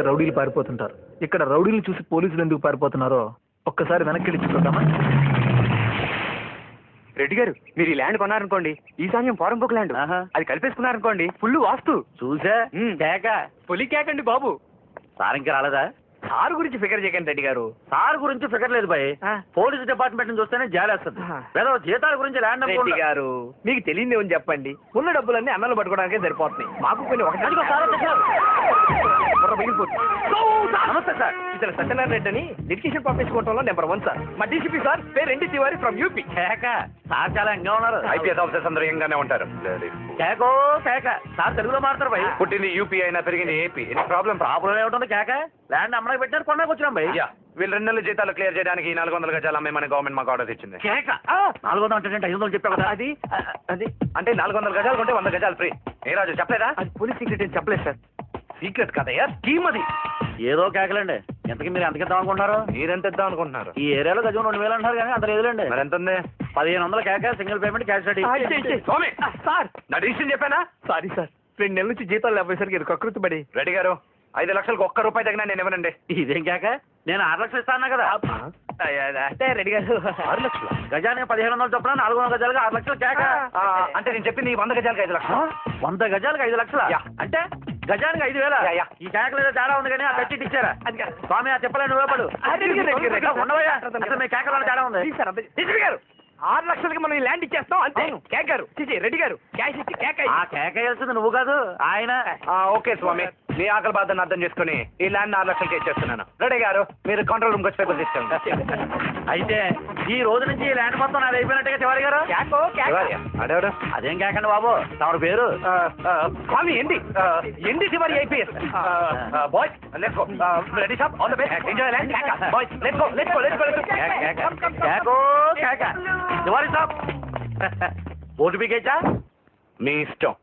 రౌడీలు పారిపోతుంటారు. ఇక్కడ రౌడీలు చూసి పోలీసులు ఎందుకు పారిపోతున్నారో ఒక్కసారి వెనక్కి వెళ్ళి చూద్దామా? రెడ్డి గారు, మీరు ఈ ల్యాండ్ కొన్నారనుకోండి, ఈశాన్యం పోరంబోక్ ల్యాండ్, అది కలిపేసుకున్నారనుకోండి, ఫుల్ వాస్తు. చూసా కేక పులి కేకండి బాబు. సార్ ఇంకా రాలేదా? సార్ గురించి ఫికర్ చేయకండి రెడ్డి గారు. సార్ గురించి ఫికర్ లేదు భయ్. పోలీస్ డిపార్ట్మెంట్ నుంచి వస్తేనే జాలేస్తుంది. ఏదో జీతాల గురించి ల్యాండ్ రెడ్డి గారు, మీకు తెలియదు ఏమని చెప్పండి. ఉన్న డబ్బులన్నీ అన్నలు పట్టుకోవడానికే సరిపోతున్నాయి. మాకు కొన్ని నమస్తే సార్, ఇతను సత్యనారాయణ రెడ్డి అని లిటిగేషన్ పంపించుకోవడంలో నెంబర్ 1 సార్. మా డీసీపీ సార్ పేరు ఎన్టీ తివారీ ఫ్రమ్ యూపీ. కేక సార్ చాలా ఎంగా ఉన్నారు. ఐపీఎస్ ఆఫీసర్స్ అందరూ ఎంగానే ఉంటారు. కేకో కేక సార్ తెలుగులో మాట్లాడతారు భయ్. పుట్టింది యూపీ అయినా పెరిగింది ఏపీ. ప్రాబ్లం ఏమిటంది కేక? ల్యాండ్ అమ్మడానికి పెట్టారు, కొనడానికి వచ్చినాం భయ్. వీళ్ళు 2 నెలల జీతాలు క్లియర్ చేయడానికి 400 గజాలు అమ్మేమని గవర్నమెంట్ మాకు ఆర్డర్ ఇచ్చింది. కేక 400 అంటే 500 చెప్పావు కదా? అది అది అంటే 400 గజాలు కొంటే 100 గజాలు ఫ్రీ. ఏ రాజు చెప్పలేదా? అది పోలీస్ సీక్రెట్ అని చెప్పలేదు సార్. సీక్రెట్ కదయ్యా, స్కీమ్ అది. ఏదో కేకలండి. ఎంతకి మీరు ఎంతకిద్దాం అనుకుంటున్నారు? మీరెంత ఇద్దాం అనుకుంటున్నారు? ఈ ఏరియాలో గజం 2000 అంటారు కానీ అంత లేదులేండి. మరి ఎంత ఉంది? 1500 కేక, సింగిల్ పేమెంట్, క్యాష్ రెడీ. స్వామి సార్, నా డిసిషన్ చెప్పానా? సారీ సార్, 2 నెలల నుంచి జీతాలు లేకపోయేసరికి ఇది కకృతి పడి. రెడ్డి గారు, 5 లక్షలకు ఒక్క రూపాయి తగినా నేను ఇవ్వనండి. ఇదేం కేక? నేను 6 లక్షలు ఇస్తాను కదా. అంటే రెడ్డి గారు 6 లక్షలు గజానికి 1500 చొప్పున 400 గజాలుగా 6 లక్షలు కేక. అంటే నేను చెప్పింది 100 గజాలకు 5 లక్షలు. 100 గజాలకు 5 లక్షల అంటే గజానికి 5000. ఈ కేకలు ఏదో తేడా ఉంది కానీ ఆ పెట్టి ఇచ్చారా? స్వామి ఆ చెప్పలేని రూపాయలు ఉండవయ్యా. అసలు మీ కేకలు తేడా ఉంది. డీసీపీ గారు, 6 లక్షలకి మనం ఈ ల్యాండ్ ఇచ్చేస్తాం అంతే. కేక్ గారు, రెడ్డి గారు క్యాష్ ఇచ్చి కేక్. ఆ కేక వెళ్తుంది నువ్వు కాదు ఆయన. ఓకే స్వామి, మీ ఆకలి బాధను అర్థం చేసుకుని ఈ ల్యాండ్ 6 లక్షలకి ఇచ్చేస్తున్నాను. రెడ్డి గారు, మీరు కంట్రోల్ రూమ్కి వచ్చి పేపర్ తీసుకోండి. అయితే ఈ రోజు నుంచి ఈ ల్యాండ్ మొత్తం నాది అయిపోయినట్టుగా చివరి గారు. అడేవాడు అదేం కేకండి బాబు, తమరు పేరు? Swami MD Tiwari IPS. Boys let's go. Ready shop on the way. Enjoy land. Boys let's go. కేకో కేక చివరి సాబ్. ఓటు పీకేచ్చా? మీ ఇష్టం.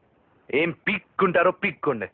ఏం పీక్కుంటారో పీక్కుండే.